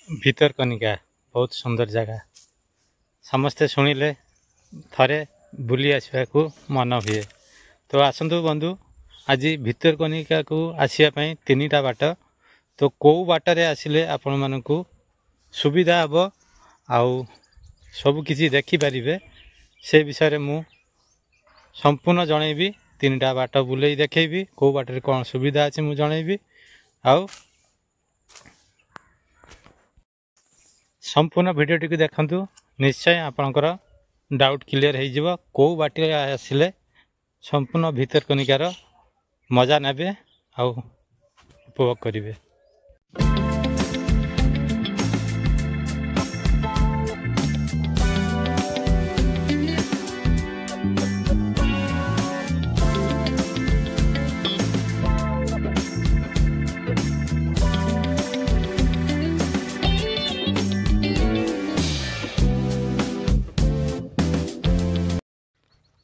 ଭିତରକନିକା ବହୁତ ସୁନ୍ଦର ଜାଗା। ସମସ୍ତେ ଶୁଣିଲେ ଥରେ ବୁଲି ଆସିବାକୁ ମନ ହୁଏ। ତ ଆସନ୍ତୁ ବନ୍ଧୁ, ଆଜି ଭିତରକନିକାକୁ ଆସିବା ପାଇଁ ତିନିଟା ବାଟ। ତ କେଉଁ ବାଟରେ ଆସିଲେ ଆପଣମାନଙ୍କୁ ସୁବିଧା ହେବ ଆଉ ସବୁକିଛି ଦେଖିପାରିବେ ସେ ବିଷୟରେ ମୁଁ ସମ୍ପୂର୍ଣ୍ଣ ଜଣେଇବି। ତିନିଟା ବାଟ ବୁଲେଇ ଦେଖେଇବି, କେଉଁ ବାଟରେ କ'ଣ ସୁବିଧା ଅଛି ମୁଁ ଜଣେଇବି। ଆଉ संपूर्ण भिडियोटी को देखंतु, निश्चय आपणकर डाउट क्लियर हो कौ बाटे आसिले संपूर्ण भितरकनिकार मजा नेबे आउ उपभोग करेंगे।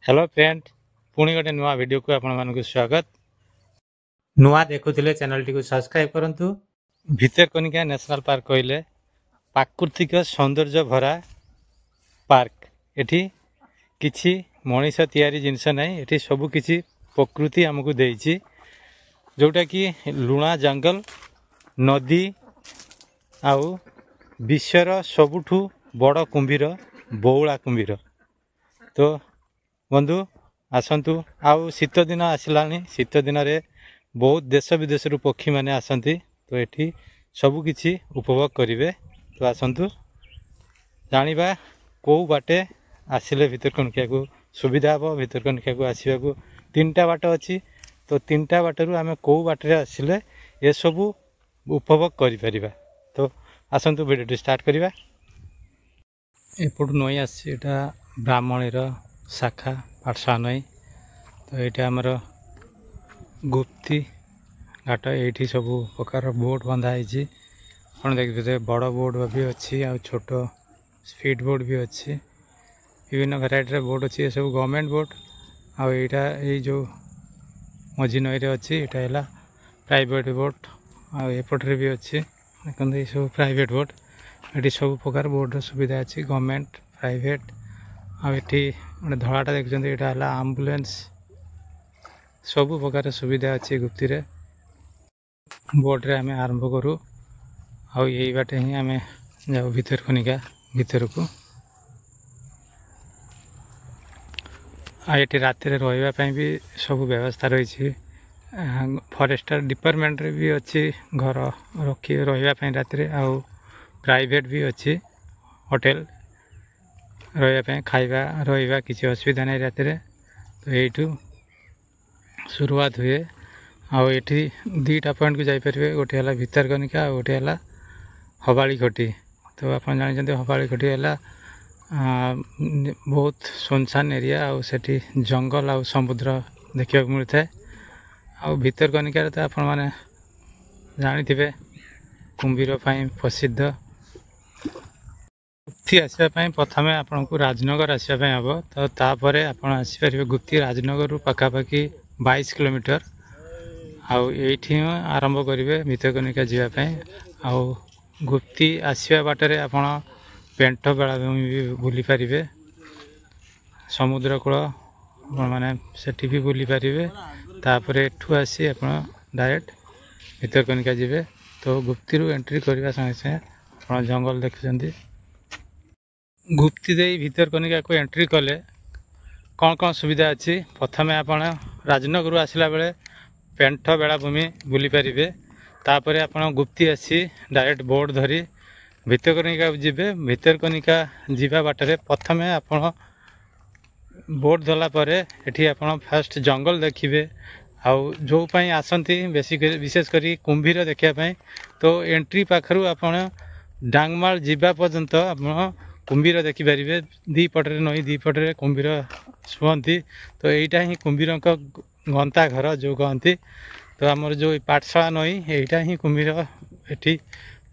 हेलो फ्रेंड, पुणी गोटे नुआ वीडियो को आपण मानक स्वागत। नुआ देखुले चैनल टी को सब्सक्राइब करंतु। भितरकनिका नेशनल पार्क कहले प्राकृतिक सौंदर्य भरा पार्क। एठी किछि मनीष तैयारी जिनस नहीं, एठी सब किछि प्रकृति हमको देइछि, जोटा कि लुणा जंगल, नदी आउ विश्वर सबुठू बड़ कुंभीर बौला कुंभीर। तो बंधु आसतु, आउ शीत दिन आसलानी, शीत दिन रे बहुत देश विदेश पक्षी माने आसंती। तो एठी सबु किछि उपभोग करिवे। तो आसतु जानिबा को बाटे आसिले भितरकनिका को सुविधा हो। भितरकनिका को आसीबा को तीनटा बाट अछि। तो तीनटा बाटरू आमे को बाटरे आसिले ए सबु उपभोग करि परिबा। तो आसतु वीडियो स्टार्ट करिबा। एपट नई आसी, एटा ब्राह्मणीर शाखा पाठशाला नई। तो ये आमर गुप्ती घाट, ये सब प्रकार बोट बंधा है। आप देखिए बड़ बोट भी अच्छी, आ छोट स्पीड बोट भी अच्छी, विभिन्न भेराइटर बोट अच्छी। ये सब गवर्नमेंट बोट। आईटा ये जो मझी नई रे अच्छी, यहाँ है प्राइवेट बोट। आएपटे भी अच्छी, देखते ये सब प्राइवेट बोट। ये सब प्रकार बोट सुविधा अच्छी, गवर्नमेंट, प्राइवेट। आठी गोटे धड़ाटा देखते यहाँ है आम्बुलेंस। सबु प्रकार सुविधा अच्छी गुप्ती रे। बोट्रे आम आरंभ करूँ। आउ यही बाटे ही आम जाऊ भितरकनिका भीतर को। आठी रात रही भी सब व्यवस्था रही। फॉरेस्टर डिपार्टमेंट रे भी अच्छी घर रखी रही रात। आउ प्राइवेट भी अच्छी होटल रही, खाइबा रही किसी असुविधा नहीं रात। तो यू शुरुआत हुए। आठी दुईटा पॉइंट को जापरेंगे, गोटे है भितरकनिका, गोटे है हबाड़ी घटी। तो आप जानते हबाड़ी घटी है बहुत सुनसान एरिया, आठी जंगल आ समुद्र देखा मिलता है। आ भितरकनिका तो आप जानी कुंभीर प्रसिद्ध। गुप्ती आसवाई प्रथम आपन को राजनगर आसवाई हम। तो तापर आप आसपारे गुप्ती राजनगर पाखापाखि 22 किलोमीटर। आठी आरंभ करेंगे भितरकनिका जावाई। गुप्ती आसवा बाटरे आप पेंट बेलाभूमि भी बुली पारे, समुद्र कूल मैंने सेठी भी बुली पारे। तापर एठू आसी आप डायरेक्ट भितरकनिका जी। तो गुप्ती एंट्री करने संगे संगे आप जंगल देखुं। गुप्ती दे भितरकनिका को एंट्री कले कौन कौन सुविधा अच्छी। प्रथम आप राजनगर आसला बेले पेंट बेलाभूमि बुली पारे। तापर आप गुप्ती आसी डायरेक्ट बोट धरी भितरकनिका जीवे। भितरकनिका जीवा बाटरे प्रथम आप बोट धरला एठी आप फास्ट जंगल देखिए। आउ जो पाई आसंती विशेष करी कुंभीर देखापी। तो एंट्री पाखरु आप डांगमाल जीवा पर्यंत आप कुंभीर देखिपारे। दी पटरे नई, दी पटरे कुंभीर शुअती। तो यहीटा ही कुंभीर गंता घर जो कहती। तो आमर जो पाठशाला नई, यहीटा ही कुंभीर एठी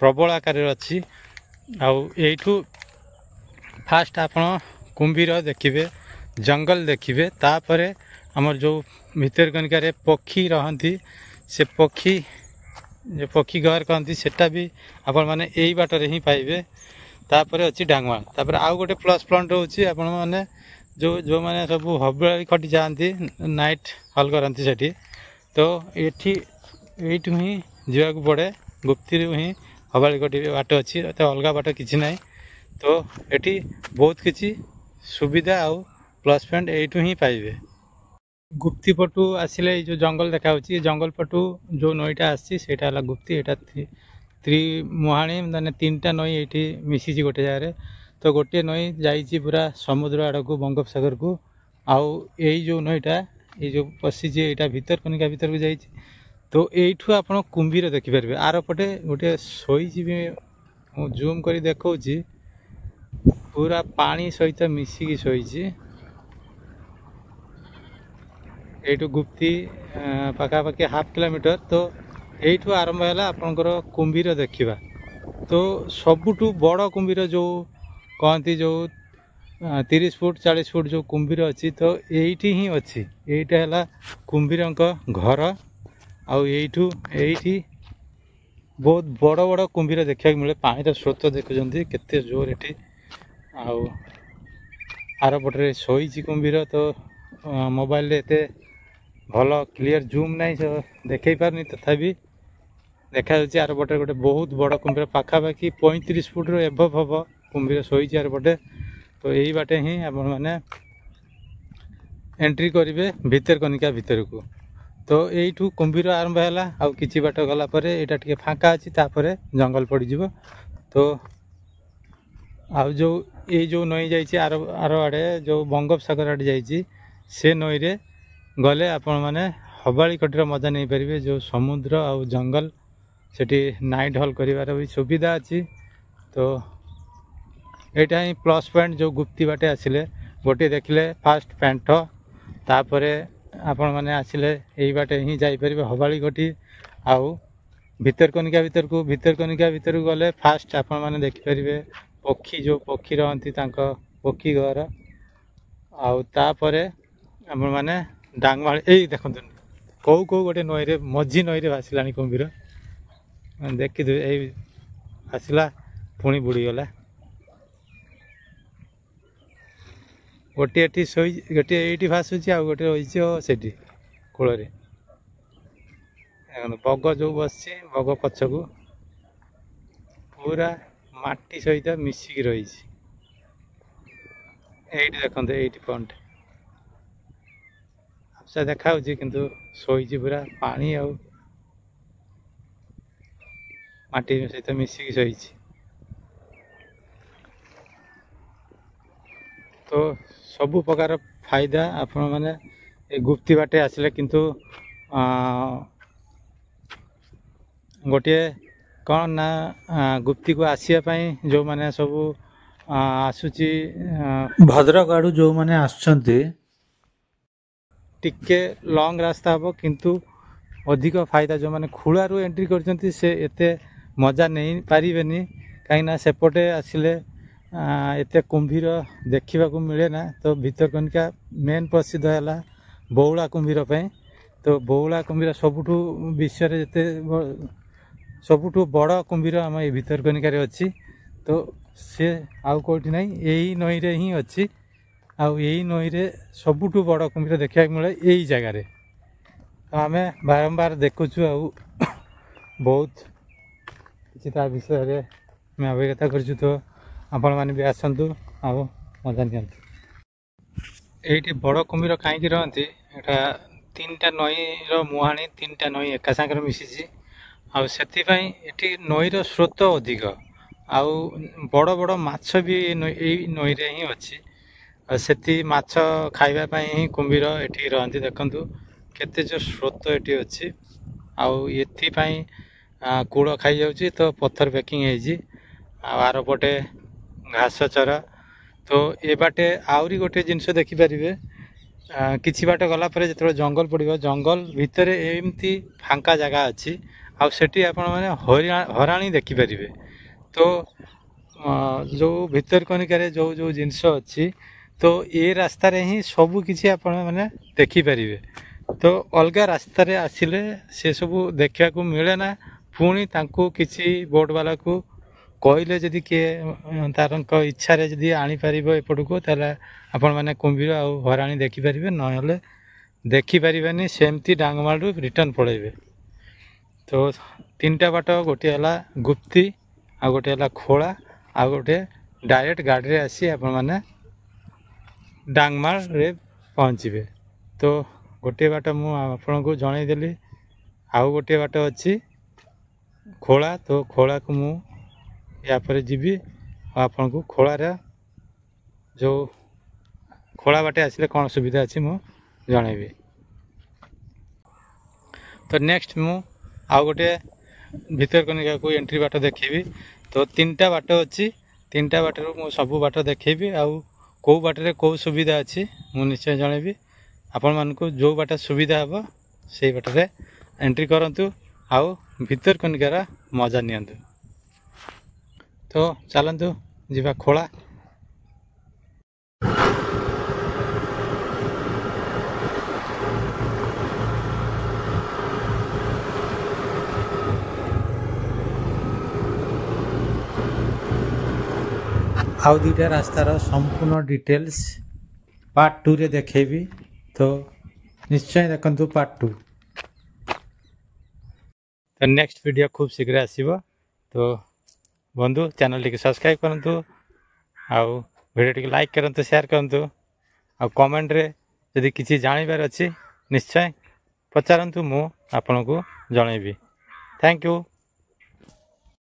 प्रबल आकार अच्छी। आठू फास्ट आप कुंभीर देखिए, जंगल देखिए। तापर आमर जो भितरकनिका पक्षी रहती, से पक्षी जो पक्षी घर कहती सेटा भी आपण मैंने यही बाटर ही पाइबे। तापर अच्छी डांगमाल तापर आउ गोटे प्लस पॉइंट रोचे आपण मैंने जो जो मैंने सब हबड़ी खटी जाती नाइट हल करती सेठी तो ये ही जावाक पड़े गुप्ती ही हबड़ी खटी बाट अच्छी तो अलग बाट किसी ना तो ये बहुत किसी सुविधा आउ प्लस पॉइंट यू ही पाइबे। गुप्ती पटू आसिले जो जंगल देखा जंगल पटू जो नईटा आसा गुप्ती यहाँ त्रिमुहाणी माने 3टा नई ये मिसी गोटे जगह तो गोटे नई जाइए पूरा समुद्र आड़ को बंगोपसागर को आउ यही जो नईटा ये जो पशिचे यहाँ भितरकनिका भीतर को जाइए तो यू आप कुंभीर देखिपारे आर पटे गोटे शोची भी जूम कर देखा पूरा पानी सहित मिसिकी शोची यू गुप्ती पाखापाखि हाफ किलोमीटर तो यू आरंभ है आपंकर कुंभीर देखा तो सबुठू बड़ कुंभीर जो कहती जो 30 फुट 40 फुट जो कुंभीर अच्छी तो यही ही अच्छी यहीटा है कुंभीर घर आठी बहुत बड़ बड़ कुंभीर देखा मिले पानी स्रोत देखुं केते जोर ये आर पटे शोची कुंभीर तो मोबाइल एत भल क्लियर जूम ना देखे पारनी तथापि देखा आर पटे गोटे बहुत बड़ कुंभीर पाखापाखि 35 फुट एभव हम कुंभीर शोची आर पटे तो यही बाटे ही आपण मैंने एंट्री करेंगे भितरकनिका भीतर को तो यू कुंभीर आरंभ है आउ कि बाट गलापर यहाँ टे फाँका अच्छी जंगल पड़ज तो आउ जो ये जो नई जाइए आर आड़े जो बंगोपसागर आड़े जाइए से नई रे गले आपण मैंने हबाड़ी कटीर मजा नहीं पारे जो समुद्र आउ जंगल सेठी नाइट हल कर भी सुविधा अच्छी तो यहाँ ही प्लस पॉइंट जो गुप्ती बाटे आसिले गोटे देखिले फास्ट पेंट तापर आपण मैंने आसिले यही बाटे ही जापर हबाड़ी घटी आउ भितरकनिका भीतर को गले फास्ट आपण मैंने देखिपारे पक्षी जो पक्षी रहती पक्षी घर आउ तापर आपण मैंने डांगमाल यही देखते कौ कौ गोटे नई रे मझी नई रे भासिला कुंभीर देखी यही आसला पुणी बुड़ीगला गोटे ये शोई गोटे ये भासुची आ गोटे रही से कूल बग जो बस बग पछ को पूरा माटी सहित मिसिकी रही देखते ये पॉइंट आपसा देखा किंतु शोची पूरा पानी आ माटी सहित मिसिकी शोची तो सबु प्रकार फायदा आपण मैंने गुप्ती बाटे आसिले किंतु गोटे कौन ना गुप्ती को आसापी जो मैंने सब आसूची भद्रक आड़ू जो मैंने आसुचंती टिके लॉन्ग रास्ता हम किंतु अधिक फायदा जो मैंने खुलारू एंट्री करते से एते मजा नहीं पारिबेनी कहीं सेपटे आसिले एते कुंभीर देखा मिले ना तो भितरकनिका मेन प्रसिद्ध है बौला कुंभीर पे तो बौला कुंभीर सबुठू विश्व जिते सबुठू बड़ कुंभीर आम ये भितरकनिकार अच्छी तो सी आउ कौटी ना यही नई रे ही अच्छी आउ यही नई रे सबुठू बड़ कुंभीर देखा मिले यही जगार तो आम बारंबार देखुचु आउ बहुत किसी विषय में अभिज्ञता कर तो आपण मैंने भी आसतु आ मजा नि ये बड़ कुंभीर कहीं रहती यहाँ 3टा नई मुहाणी 3टा नई एका सागर मिसी आती नईर स्रोत अधिक आउ बड़ बड़ माछ भी यही नई रे ही अच्छी से माछ खाइबापी ही कुंभीर ये रहती देखु केते जो स्रोत ये अच्छी आउ एपाई कूड़ खाई जाऊँगी तो पत्थर पैकिंग आर पटे घास चरा तो ये बाटे आहरी गोटे जिनस देखिपारे किसी बाट गलापर जो जंगल पड़ो जंगल भितर एमती फांका जगह अच्छी आठी आपण मैंने हराणी देखिपारे तो जो भितरकनिकार जो जो जिनस अच्छी तो ये रास्ता रे ही सबू किसी आपण मैंने देखिपारे तो अलग रास्तार आसिले से सब देखा मिले ना पुणी तांको किसी बोट वाला को कहले जदि किए तार इच्छा जदि आनीपर एपट को आपण मैंने कुंभीर आ हराणी देखिपारे ना देखिपारे सेमती डांगमाल रिटर्न पड़े। तो 3टा बाट गोटे है गुप्ती आ गोटे है खोला आ गोटे डायरेक्ट गाड़ी आसी आपण मैंने डांगमाल रे पहुँचे। तो गोटे बाट मुझे जनईदेली आउ गोटे बाट अच्छी खोला। तो खोला को मु यापर जीवी आपन को खोलार जो खोला बाटे आसिले कौन सुविधा अच्छी मु जनइबी। तो नेक्स्ट मु आउ गोटे भितरकनिका को एंट्री बाट देखी। तो 3टा बाट अच्छी 3टा बाट मु सब बाट देखी आउ कौ बाटे कौ सुविधा अच्छी मु निश्चय जनइबी। आपण मानकु जो बाट सुविधा हे से बाटे एंट्री करंतु आउ भितरकनिकार मजा नियंतु। तो चलतु जीवा खोला। आउ 2टा रास्तार संपूर्ण डिटेल्स पार्ट 2 रे देखेबी। तो निश्चय देखंतु पार्ट 2। तो नेक्स्ट वीडियो खूब शीघ्र आसीबो। तो बंधु चैनल टी सब्सक्राइब करंतु आउ वीडियो टी लाइक करंतु शेयर करंतु आ कमेंट रे यदि किसी जानिबार अछि निश्चय पचारंतु मु आपन को जनइबी। Thank you.